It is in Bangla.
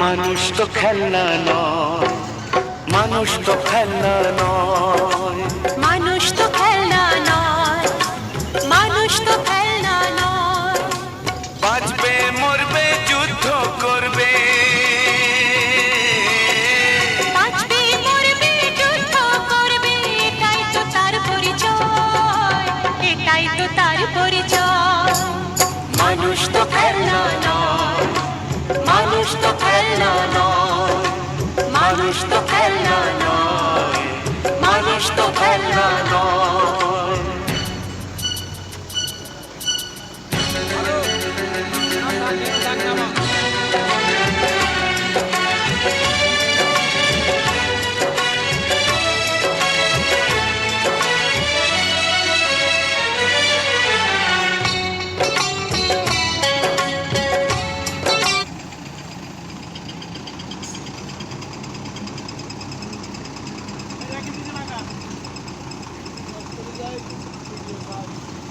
মানুষ তো খেলনা নয়, মানুষ তো খেলনা নয়, মানুষ তো খেলনা নয়, মানুষ তো খেলনা নয়। বাঁচবে মরবে যুদ্ধ করবে, বাঁচবে মরবে যুদ্ধ করবে, এটাই তো তার পরিচয়, এটাই তো তার পরিচয়। মানুষ তো খেলনা নয়, মানুষ তো খেলনা নয়, মানুষ তো খেলনা নয়, মানুষ তো খেলনা নয়। Vai.